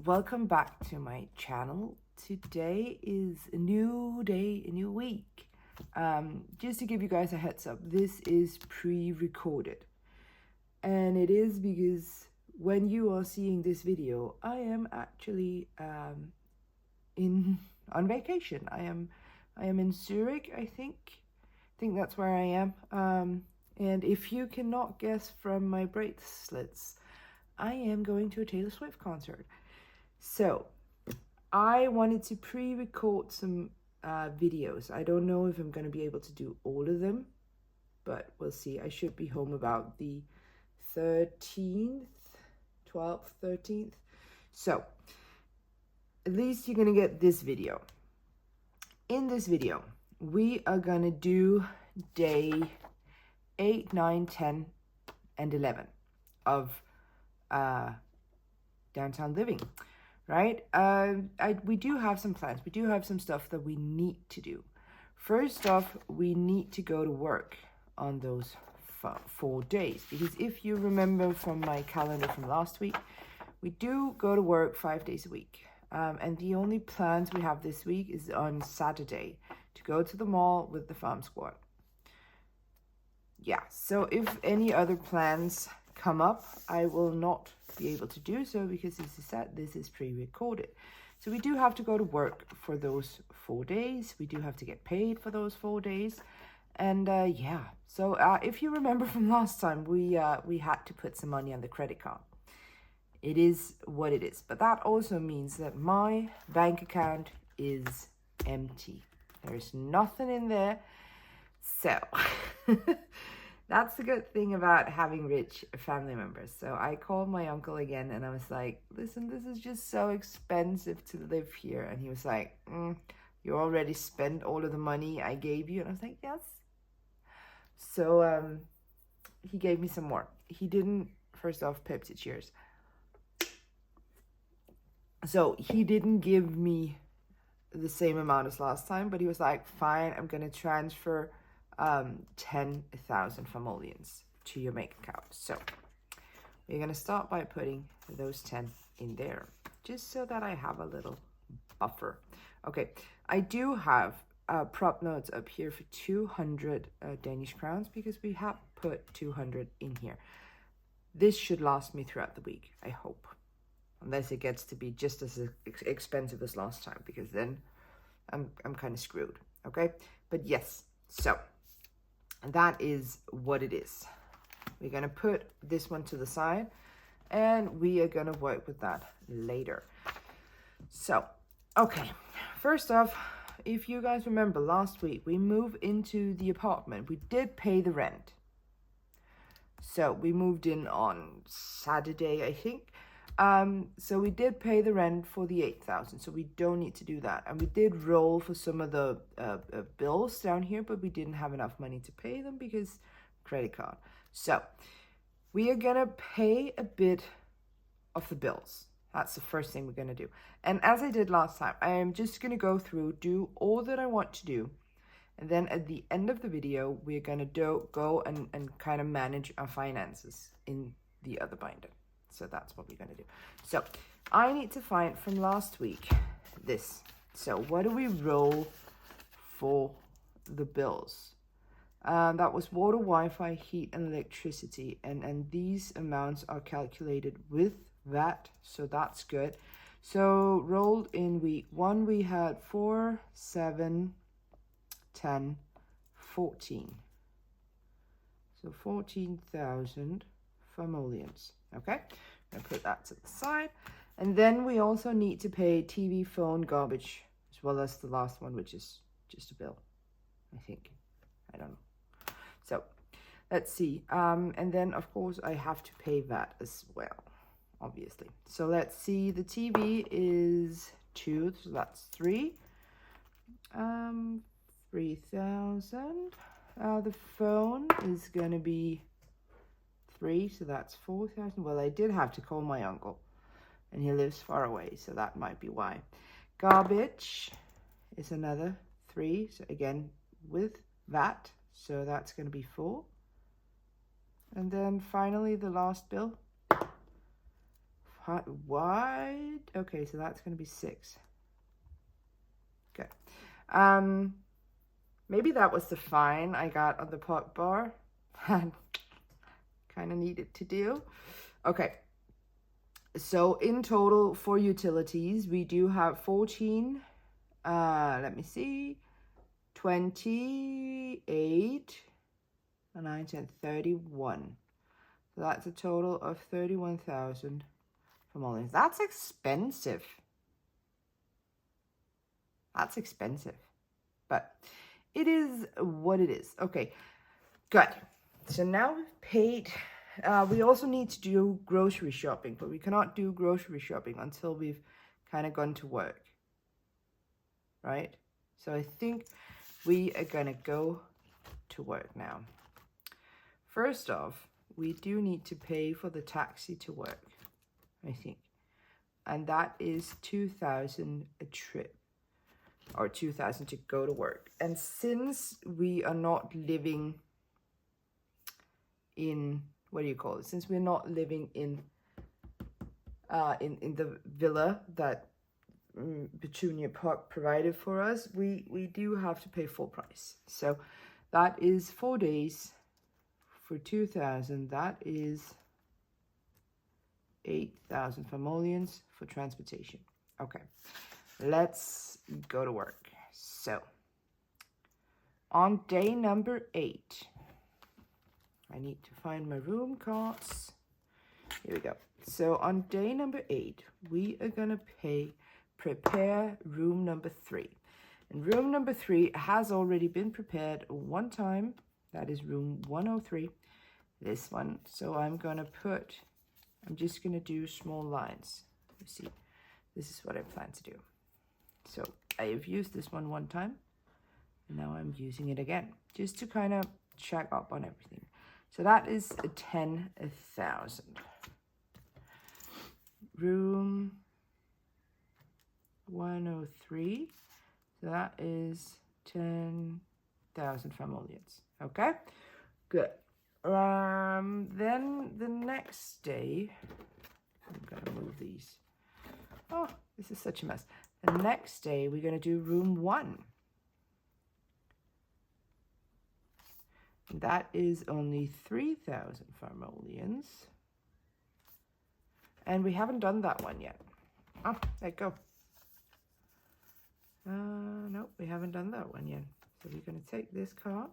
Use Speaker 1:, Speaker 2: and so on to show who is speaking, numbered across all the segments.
Speaker 1: welcome back to my channel. Today is a new day, a new week. Just to give you guys a heads up, this is pre-recorded, and it is because when you are seeing this video, I am actually on vacation. I am in Zurich, I think that's where I am. And if you cannot guess from my bracelets, I am going to a Taylor Swift concert. So I wanted to pre-record some videos. I don't know if I'm going to be able to do all of them, but we'll see. I should be home about the 13th, 12th, 13th. So at least you're going to get this video. In this video, we are going to do day 8, 9, 10, and 11 of downtown living, right? We do have some plans. We do have some stuff that we need to do. First off, we need to go to work on those 4 days, because if you remember from my calendar from last week, we do go to work 5 days a week. And the only plans we have this week is on Saturday to go to the mall with the farm squad. Yeah, so if any other plans come up, I will not be able to do so because, as I said, this is pre-recorded. So we do have to go to work for those 4 days. We do have to get paid for those 4 days. And yeah, so if you remember from last time, we had to put some money on the credit card. It is what it is. But that also means that my bank account is empty. There is nothing in there. So that's the good thing about having rich family members. So I called my uncle again and I was like, listen, this is just so expensive to live here. And he was like, you already spent all of the money I gave you. And I was like, yes. So he gave me some more. He didn't, first off, Pepsi, cheers. So he didn't give me the same amount as last time, but he was like, fine, I'm going to transfer 10,000 famolians to your bank account. So we're going to start by putting those 10 in there, just so that I have a little buffer. Okay, I do have Propnotes up here for 200 Danish crowns, because we have put 200 in here. This should last me throughout the week, I hope. Unless it gets to be just as expensive as last time, because then I'm kind of screwed, okay? But yes, so that is what it is. We're going to put this one to the side, and we are going to work with that later. So, okay, first off, if you guys remember last week, we moved into the apartment. We did pay the rent. So we moved in on Saturday, I think. So we did pay the rent for the 8,000, so we don't need to do that. And we did roll for some of the bills down here, but we didn't have enough money to pay them because credit card. So we are gonna pay a bit of the bills. That's the first thing we're gonna do. And as I did last time, I am just gonna go through, do all that I want to do. And then at the end of the video, we're gonna go and kind of manage our finances in the other binder. So that's what we're going to do. So I need to find from last week this. So what do we roll for the bills? That was water, Wi-Fi, heat, and electricity. And these amounts are calculated with VAT. So that's good. So rolled in week 1, we had 4, 7, 10, 14. So 14,000 famolians. Okay, I'm gonna put that to the side. And then we also need to pay TV, phone, garbage, as well as the last one, which is just a bill, I think. I don't know. So let's see. And then of course I have to pay that as well, obviously. So let's see, the TV is 2, so that's 3. 3,000. The phone is gonna be 3, so that's 4,000. Well, I did have to call my uncle, and he lives far away, so that might be why. Garbage is another 3, so again with VAT, so that's going to be 4. And then finally the last bill, What? Okay, so that's going to be 6. Good. Maybe that was the fine I got on the pot bar. Kind of needed to do. Okay. So in total for utilities, we do have 14. Let me see. 28. 9, 10, 31. So that's a total of 31,000 from all this. That's expensive. That's expensive. But it is what it is. Okay, good. So now we've paid. We also need to do grocery shopping, but we cannot do grocery shopping until we've kind of gone to work. Right? So I think we are going to go to work now. First off, we do need to pay for the taxi to work, I think. And that is 2,000 a trip, or 2,000 to go to work. And since we are not living in, what do you call it? Since we're not living in the villa that Petunia Park provided for us, we do have to pay full price. So that is 4 days. For 2,000, that is 8,000 famolians for transportation. Okay, let's go to work. So, on day number 8, I need to find my room cards. Here we go. So, on day number 8, we are going to prepare room number 3. And room number 3 has already been prepared one time. That is room 103, this one. So I'm just going to do small lines. You see, this is what I plan to do. So I have used this one time. And now I'm using it again, just to kind of check up on everything. So that is 10,000. Room 103. So that is 10,000 famolians. Okay, good. Then the next day, I'm gonna move these. Oh, this is such a mess. The next day, we're gonna do room 1. That is only 3,000 famolians. And we haven't done that one yet. Oh, there you go. No, we haven't done that one yet. So we're gonna take this card.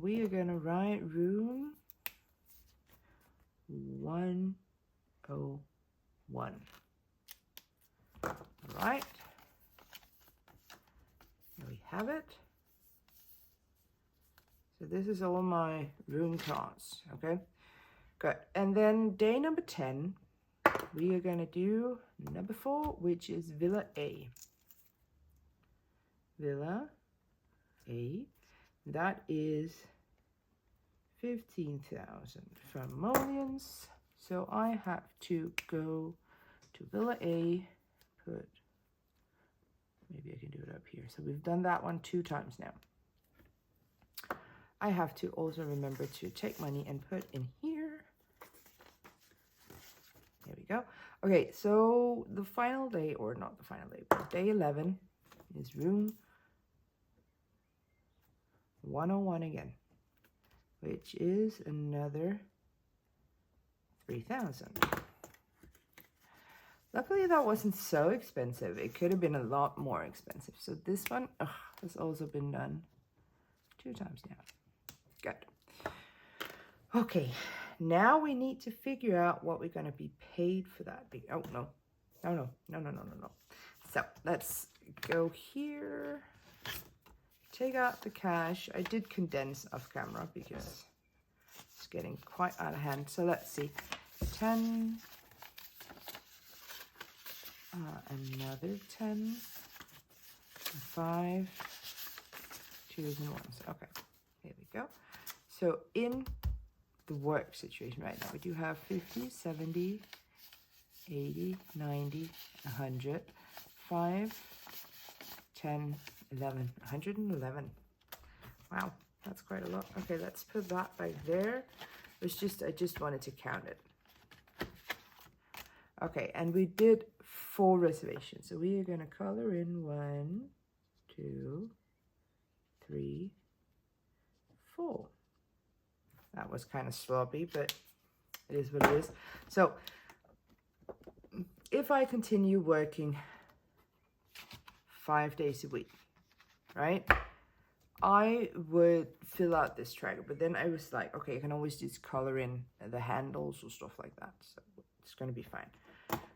Speaker 1: We are going to write room 101. All right. There we have it. So this is all my room cards, okay? Good. And then day number 10, we are going to do number 4, which is Villa A. Villa A. That is 15,000 famolians. So I have to go to Villa A, maybe I can do it up here. So we've done that one 2 times now. I have to also remember to take money and put in here. There we go. Okay, so the final day, or not the final day, but day 11 is room 101 again, which is another 3,000. Luckily that wasn't so expensive. It could have been a lot more expensive. So this one has also been done 2 times now. Good. Okay, now we need to figure out what we're going to be paid for that. Oh, no. No. So let's go here. Take out the cash. I did condense off camera because it's getting quite out of hand. So let's see. 10. Another 10. 5. 2s and 1s. Okay. Here we go. So in the work situation right now, we do have 50, 70, 80, 90, 100, 5, 10, 11, 111. Wow, that's quite a lot. Okay, let's put that back there. I just wanted to count it. Okay, and we did 4 reservations. So we are going to color in 1, 2, 3, 4. That was kind of sloppy, but it is what it is. So if I continue working 5 days a week, right, I would fill out this tracker. But then I was like, okay, I can always just color in the handles or stuff like that. So it's going to be fine.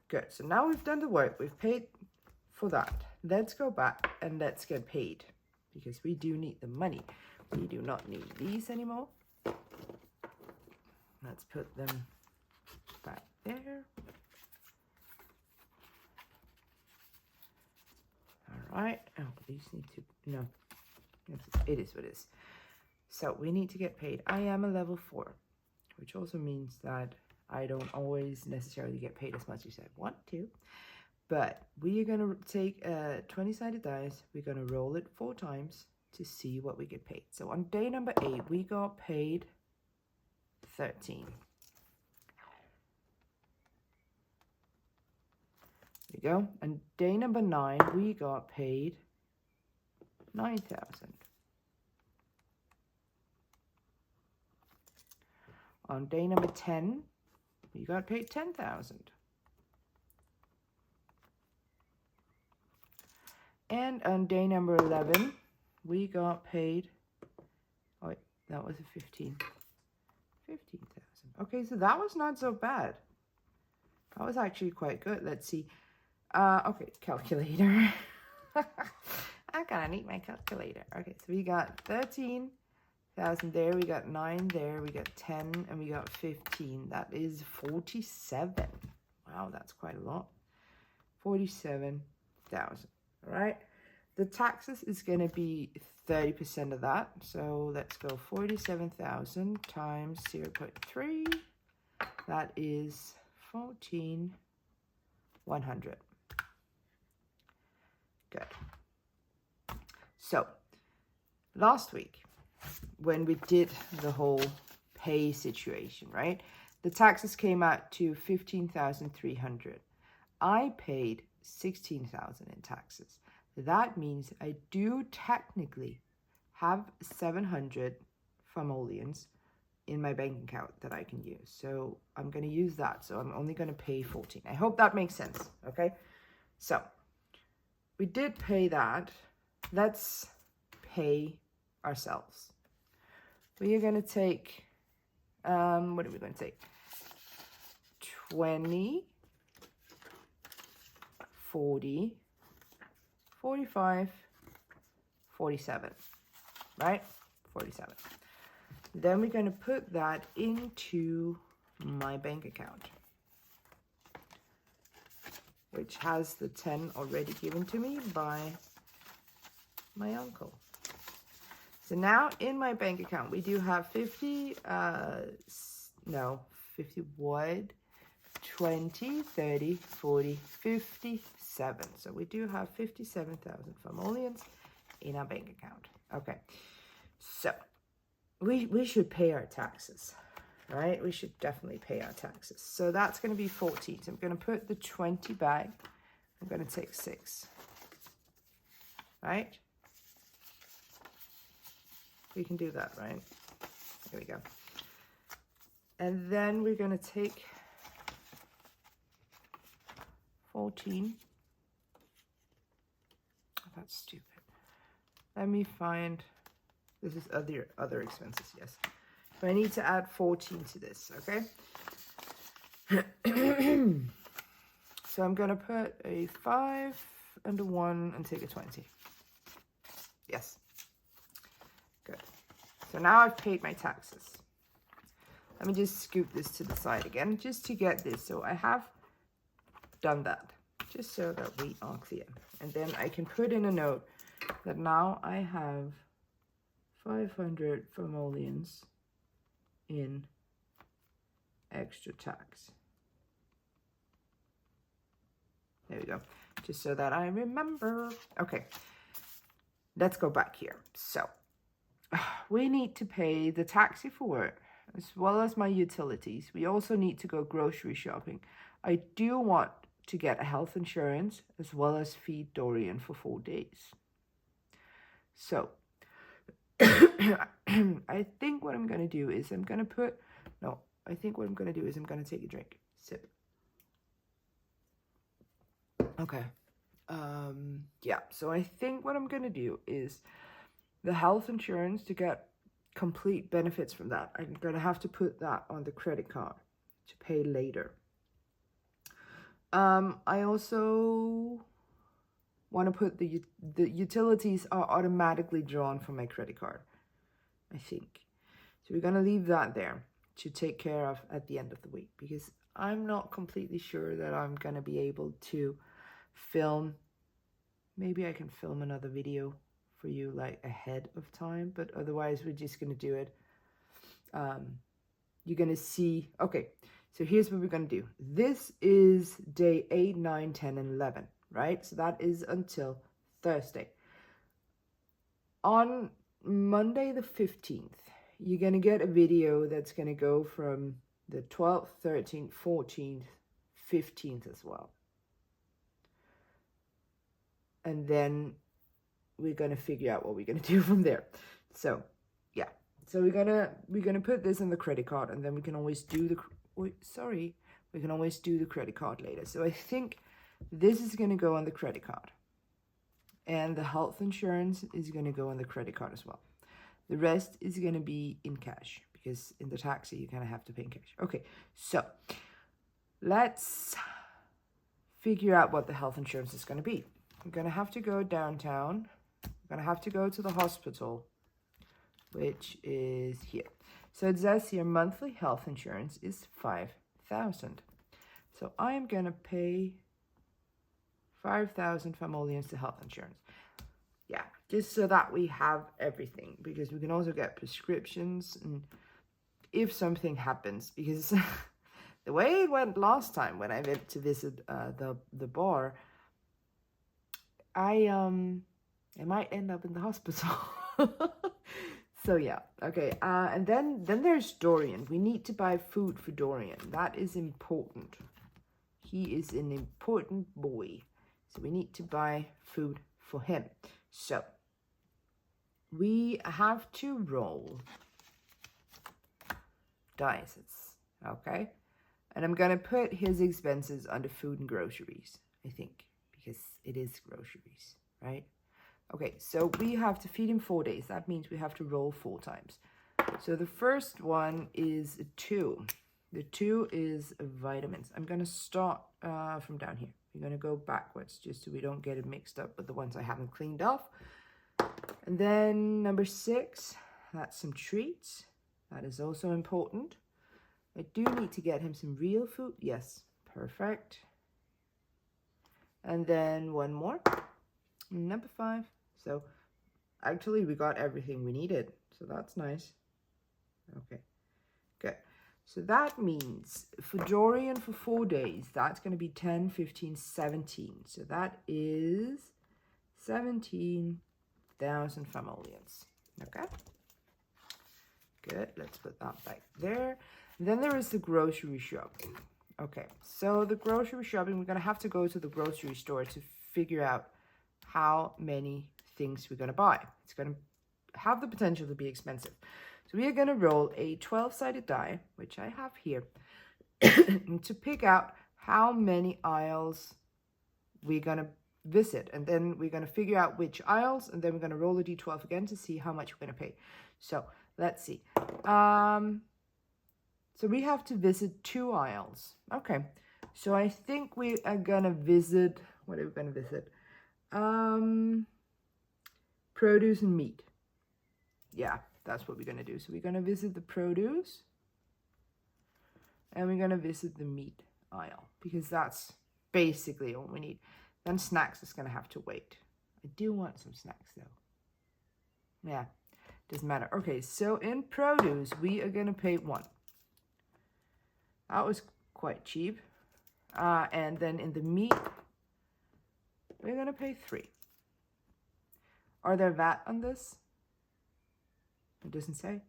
Speaker 1: Good. So now we've done the work. We've paid for that. Let's go back and let's get paid, because we do need the money. We do not need these anymore. Let's put them back there. All right. Oh, these need to, no, it is what it is. So we need to get paid. I am a level 4, which also means that I don't always necessarily get paid as much as I want to. But we are going to take a 20-sided dice. We're going to roll it 4 times to see what we get paid. So on day number 8, we got paid 13. There you go. And day number 9, we got paid 9,000. On day number 10, we got paid 10,000. And on day number 11, we got paid, oh wait, that was a 15,000. Okay, so that was not so bad. That was actually quite good. Let's see. Okay, calculator. I'm gonna need my calculator. Okay, so we got 13,000 there, we got 9 there, we got 10, and we got 15. That is 47. Wow, that's quite a lot. 47,000. All right. The taxes is going to be 30% of that. So let's go 47,000 times 0.3. That is 14,100. Good. So last week, when we did the whole pay situation, right? The taxes came out to 15,300. I paid 16,000 in taxes. That means I do technically have 700 famolians in my bank account that I can use. So I'm going to use that. So I'm only going to pay 14. I hope that makes sense. Okay. So we did pay that. Let's pay ourselves. We are going to take, what are we going to take? 20, 40, 45, 47, right? 47. Then we're going to put that into my bank account, which has the 10 already given to me by my uncle. So now in my bank account, we do have 50 what? 20, 30, 40, 57. So we do have 57,000 famolians in our bank account. Okay. So we should pay our taxes, right? We should definitely pay our taxes. So that's going to be 14. So I'm going to put the 20 back. I'm going to take 6. Right? We can do that, right? There we go. And then we're going to take 14. Oh, that's stupid. Let me find, this is other expenses, yes. So I need to add 14 to this, okay? So I'm going to put a 5 and a 1 and take a 20. Yes. Good. So now I've paid my taxes. Let me just scoop this to the side again, just to get this. So I have done that, just so that we are clear. And then I can put in a note that now I have 500 famolians in extra tax. There we go. Just so that I remember. Okay, let's go back here. So we need to pay the taxi for as well as my utilities. We also need to go grocery shopping. I do want to get a health insurance as well as feed Dorian for 4 days. So I think what I'm going to do is I'm going to put, no, I think what I'm going to do is I'm going to take a drink. Sip. Okay. Yeah, so I think what I'm going to do is the health insurance, to get complete benefits from that, I'm going to have to put that on the credit card to pay later. I also want to put the utilities are automatically drawn from my credit card, I think. So we're going to leave that there to take care of at the end of the week, because I'm not completely sure that I'm going to be able to film. Maybe I can film another video for you like ahead of time, but otherwise we're just going to do it. You're going to see, okay, so here's what we're going to do. This is day 8, 9, 10, and 11, right? So that is until Thursday. On Monday the 15th, you're going to get a video that's going to go from the 12th, 13th, 14th, 15th as well. And then we're going to figure out what we're going to do from there. So, yeah. So we're going to put this in the credit card, and then we can always do the we can always do the credit card later. So I think this is going to go on the credit card. And the health insurance is going to go on the credit card as well. The rest is going to be in cash, because in the taxi you kind of have to pay in cash. Okay, so let's figure out what the health insurance is going to be. I'm going to have to go downtown. I'm going to have to go to the hospital, which is here. So it says here monthly health insurance is 5,000. So I'm going to pay 5,000 famolians to health insurance. Yeah, just so that we have everything, because we can also get prescriptions and if something happens, because the way it went last time when I went to visit the bar, I might end up in the hospital. So yeah, okay. And then there's Dorian. We need to buy food for Dorian. That is important. He is an important boy. So we need to buy food for him. So we have to roll dice, okay? And I'm going to put his expenses under food and groceries, I think, because it is groceries, right? Okay, so we have to feed him 4 days. That means we have to roll 4 times. So the first one is a 2. The 2 is vitamins. I'm going to start from down here. We're going to go backwards just so we don't get it mixed up with the ones I haven't cleaned off. And then number 6, that's some treats. That is also important. I do need to get him some real food. Yes, perfect. And then one more, number 5. So actually we got everything we needed. So that's nice. Okay, good. So that means for Dorian for 4 days, that's going to be 10, 15, 17. So that is 17,000 famolians. Okay. Good. Let's put that back there. Then there is the grocery shopping. Okay. So the grocery shopping, we're going to have to go to the grocery store to figure out how many things we're going to buy. It's going to have the potential to be expensive. So we are going to roll a 12-sided die, which I have here, to pick out how many aisles we're going to visit. And then we're going to figure out which aisles, and then we're going to roll a d12 again to see how much we're going to pay. So let's see. So we have to visit 2 aisles. Okay. So I think we are going to visit, what are we going to visit? Produce and meat. Yeah, that's what we're going to do. So we're going to visit the produce and we're going to visit the meat aisle, because that's basically all we need. Then snacks is going to have to wait. I do want some snacks though. Yeah, doesn't matter. Okay, so in produce, we are going to pay 1. That was quite cheap. And then in the meat, we're going to pay 3. Are there VAT on this? It doesn't say.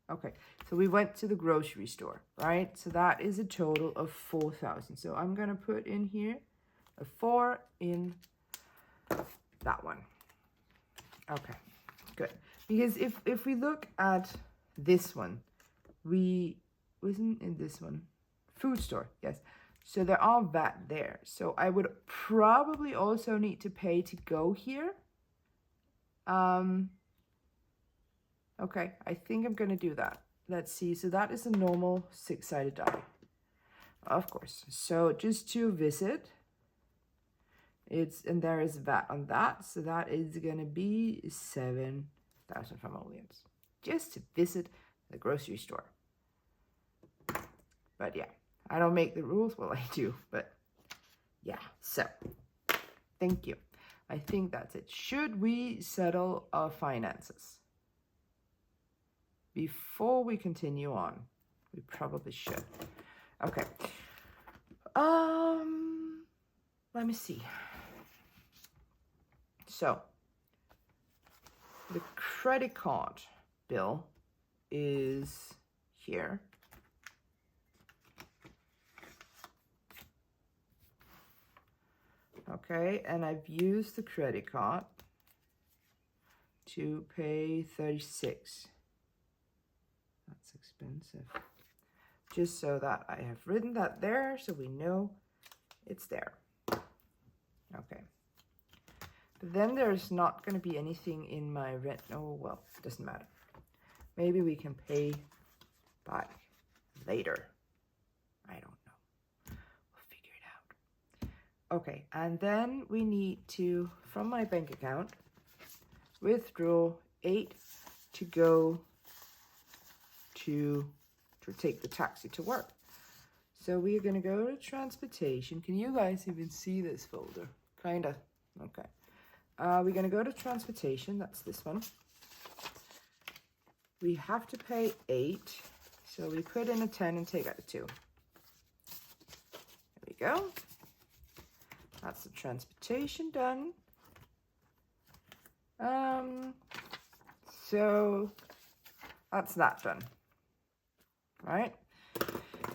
Speaker 1: Okay, so we went to the grocery store, right? So that is a total of 4,000. So I'm going to put in here a 4 in that one. Okay, good. Because if we look at this one, wasn't in this one, food store, yes. So there are VAT there. So I would probably also need to pay to go here. Okay, I think I'm gonna do that. Let's see, so that is a normal 6-sided die. Of course, so just to visit, and there is VAT on that, so that is gonna be 7,000 simoleons. Just to visit the grocery store. But yeah, I don't make the rules, well I do, but yeah, so thank you. I think that's it. Should we settle our finances? Before we continue on, we probably should. Okay. Let me see. So, the credit card bill is here. Okay, and I've used the credit card to pay 36. That's expensive. Just so that I have written that there so we know it's there. Okay. But then there's not going to be anything in my rent. Oh, well, it doesn't matter. Maybe we can pay back later. I don't know. We'll figure it out. Okay, and then we need to, from my bank account, withdraw 8 to go to take the taxi to work. So we're gonna go to transportation. Can you guys even see this folder? Kinda. Okay. We're gonna go to transportation. That's this one. We have to pay 8. So we put in a 10 and take out a 2. There we go. That's the transportation done. So that's that done. Right?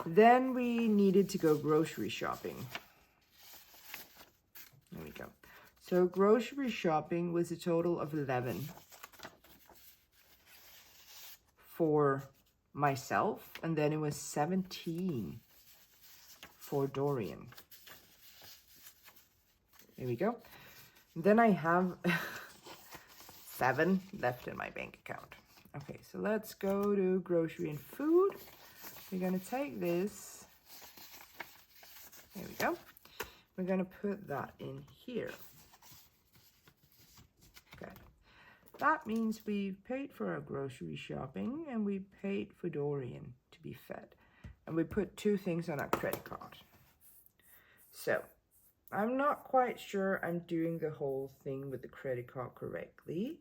Speaker 1: Then we needed to go grocery shopping. There we go. So grocery shopping was a total of 11 for myself, and then it was 17 for Dorian. There we go. Then I have 7 left in my bank account. Okay, so let's go to grocery and food. We're going to take this. There we go. We're going to put that in here. Okay. That means we paid for our grocery shopping and we paid for Dorian to be fed. And we put 2 things on our credit card. So, I'm not quite sure I'm doing the whole thing with the credit card correctly.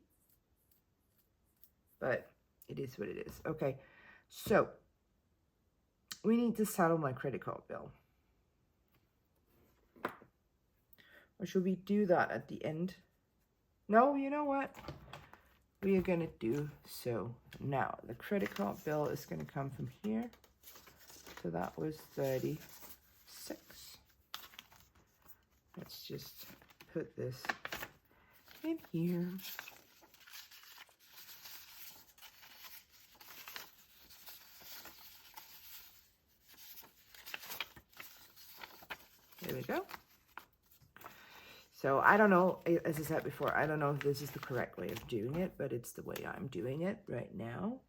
Speaker 1: But it is what it is. Okay, so we need to settle my credit card bill. Or should we do that at the end? No, you know what? We are going to do so now. The credit card bill is going to come from here. So that was 36. Let's just put this in here. There we go. So I don't know, as I said before, I don't know if this is the correct way of doing it, but it's the way I'm doing it right now.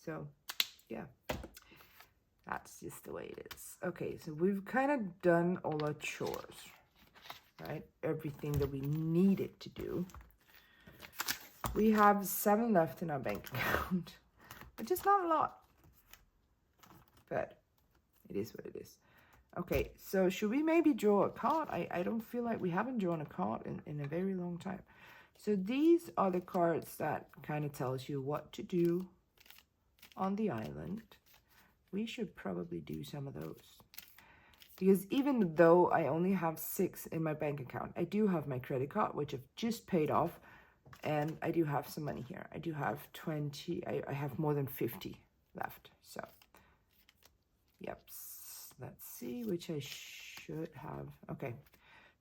Speaker 1: So yeah, that's just the way it is. Okay, so we've kind of done all our chores, right? Everything that we needed to do. We have 7 left in our bank account, which is not a lot, but it is what it is. Okay, so should we maybe draw a card? I don't feel like we haven't drawn a card in a very long time. So these are the cards that kind of tells you what to do on the island. We should probably do some of those. Because even though I only have 6 in my bank account, I do have my credit card, which I've just paid off And I do have some money here. I do have 20, I have more than 50 left. So, yep. Let's see which I should have. Okay,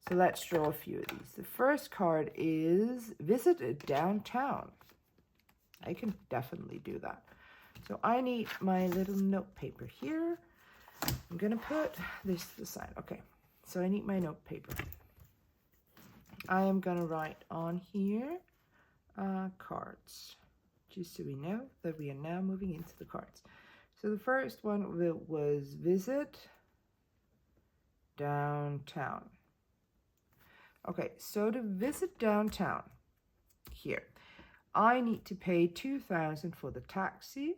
Speaker 1: so let's draw a few of these. The first card is Visit a Downtown. I can definitely do that. So I need my little note paper here. I'm gonna put this to the side. Okay, so I need my note paper. I am gonna write on here cards, just so we know that we are now moving into the cards. So the first one was Visit Downtown. Okay, so to visit downtown here, I need to pay 2,000 for the taxi.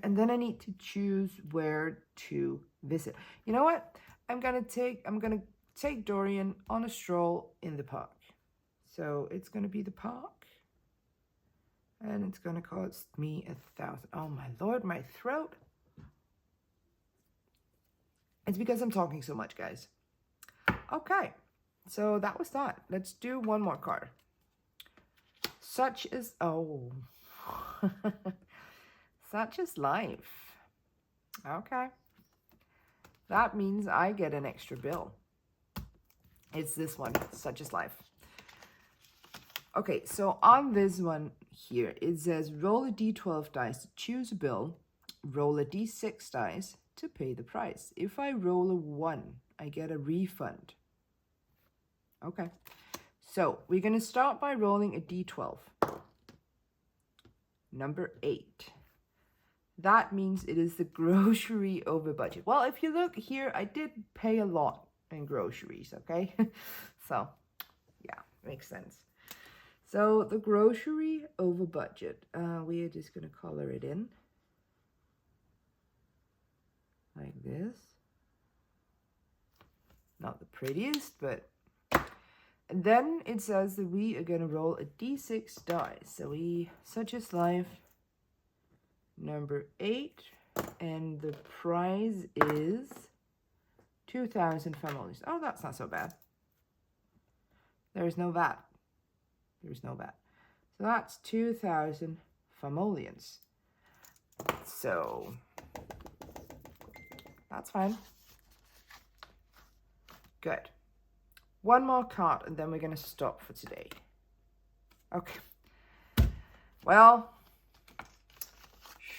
Speaker 1: And then I need to choose where to visit. You know what? I'm gonna take Dorian on a stroll in the park. So it's gonna be the park. And it's gonna cost me 1,000. Oh my Lord, my throat. It's because I'm talking so much, guys. Okay, so that was that. Let's do one more card. Such is, oh. Such is life. Okay. That means I get an extra bill. It's this one, Such is life. Okay, so on this one here, it says roll a d12 dice to choose a bill, roll a d6 dice to pay the price. If I roll a 1, I get a refund. Okay, so we're going to start by rolling a d12. Number 8. That means it is the grocery over budget. Well, if you look here, I did pay a lot in groceries, okay? So, yeah, makes sense. So, the grocery over budget. We are just going to color it in. Like this. Not the prettiest, but... And then it says that we are going to roll a d6 dice. So, Such is life... Number 8, and the prize is 2,000 families. Oh, that's not so bad. There's no VAT. There's no VAT. So that's 2,000 famolians. So that's fine. Good. One more card, and then we're going to stop for today. Okay. Well...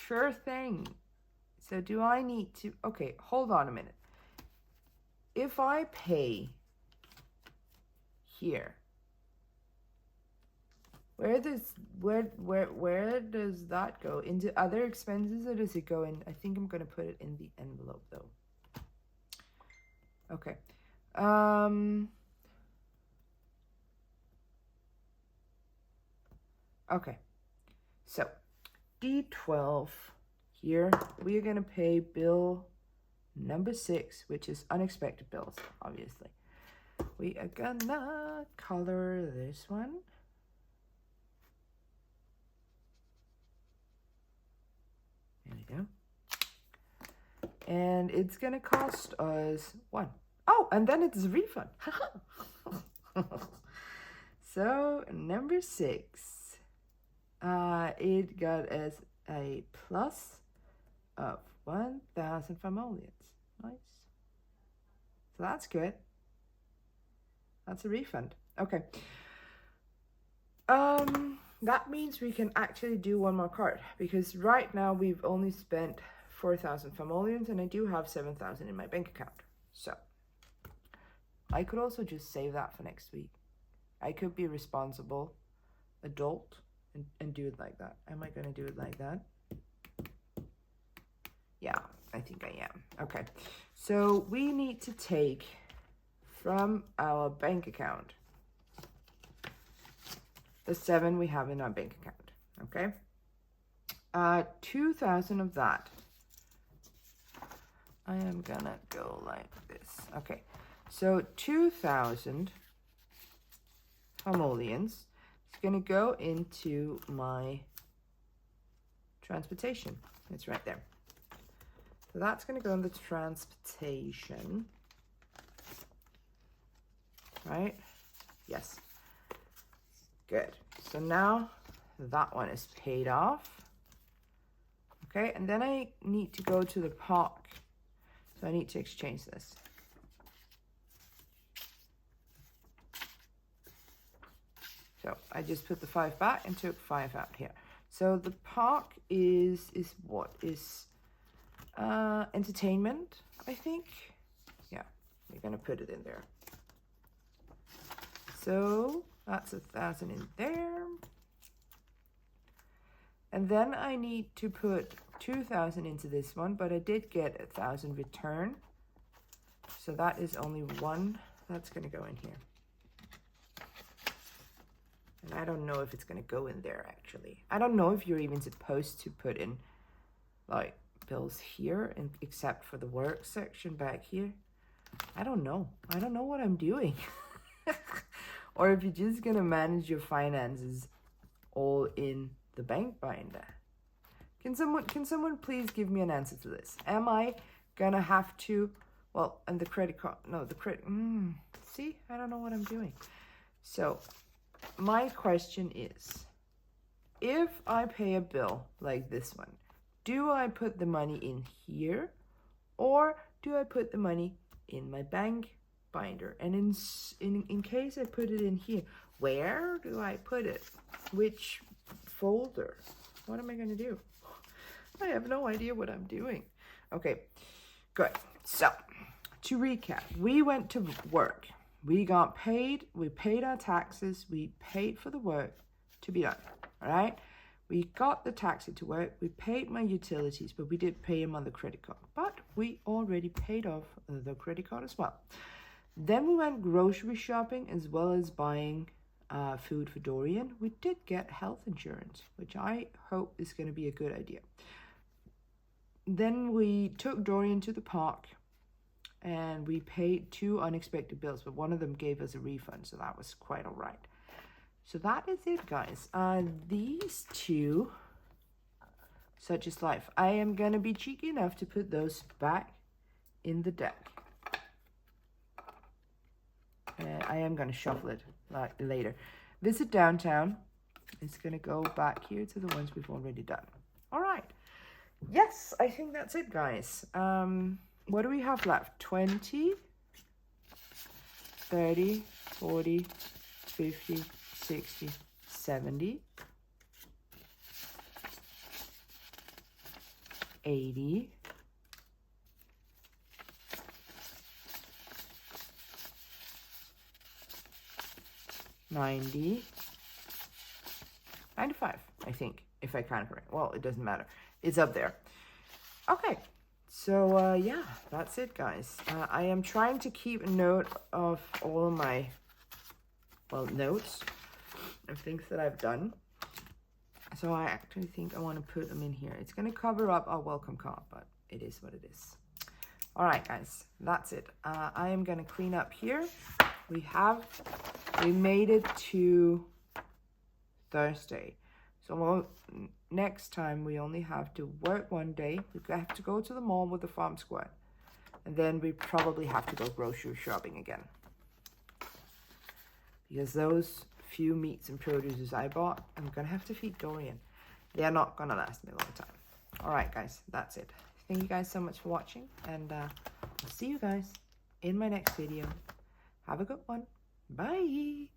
Speaker 1: Sure thing. So do I need to... Okay, hold on a minute. If I pay here, where does that go? Into other expenses, or does it go in? I think I'm going to put it in the envelope though. Okay. Okay. So D12 here, we are going to pay bill number 6, which is unexpected bills, obviously. We are gonna color this one. There we go. And it's going to cost us 1. Oh, and then it's a refund. So, number 6. It got us a plus of 1,000 famolians. Nice. So that's good. That's a refund. Okay. That means we can actually do one more card, because right now we've only spent 4,000 famolians and I do have 7,000 in my bank account. So I could also just save that for next week. I could be a responsible adult and do it like that. Am I going to do it like that? Yeah, I think I am. Okay, so we need to take from our bank account the 7 we have in our bank account. Okay, 2,000 of that. I am gonna go like this. Okay, so 2,000 famolians. It's going to go into my transportation. It's right there. So that's going to go in the transportation. right? Yes. Good. So now that one is paid off. Okay, and then I need to go to the park. So I need to exchange this. So I just put the 5 back and took 5 out here. So the park is what? Is entertainment, I think. Yeah, we're gonna put it in there. So that's 1,000 in there. And then I need to put 2,000 into this one, but I did get 1,000 return. So that is only one that's gonna go in here. And I don't know if it's gonna go in there actually. I don't know if you're even supposed to put in like bills here, and except for the work section back here. I don't know. I don't know what I'm doing. Or if you're just gonna manage your finances all in the bank binder. Can someone please give me an answer to this? Am I gonna have to, well, and the credit card, no, the credit, see, I don't know what I'm doing. So my question is, if I pay a bill like this one, do I put the money in here, or do I put the money in my bank binder? And in case I put it in here, where do I put it? Which folder? What am I going to do? I have no idea what I'm doing. Okay, good. So to recap, we went to work. We got paid. We paid our taxes. We paid for the work to be done. All right. We got the taxi to work. We paid my utilities, but we did pay them on the credit card. But we already paid off the credit card as well. Then we went grocery shopping as well as buying food for Dorian. We did get health insurance, which I hope is going to be a good idea. Then we took Dorian to the park and we paid 2 unexpected bills, but one of them gave us a refund, so that was quite all right. So that is it, guys. These 2, such is life. I am going to be cheeky enough to put those back in the deck. I am going to shuffle it later. Visit downtown. It's going to go back here to the ones we've already done. All right. Yes, I think that's it, guys. What do we have left? 20, 30, 40, 50, 60, 70, 80, 90, 95, I think, if I count correct. Well, it doesn't matter. It's up there. Okay, so yeah, that's it, guys. I am trying to keep a note of all of my, well, notes of things that I've done. So I actually think I want to put them in here. It's going to cover up our welcome card, but it is what it is. All right, guys, that's it. I am going to clean up here. We made it to Thursday. So next time we only have to work one day. We have to go to the mall with the farm squad. And then we probably have to go grocery shopping again. Because those few meats and produces I bought, I'm going to have to feed Dorian. They are not going to last me a long time. All right, guys, that's it. Thank you guys so much for watching. And I'll see you guys in my next video. Have a good one. Bye.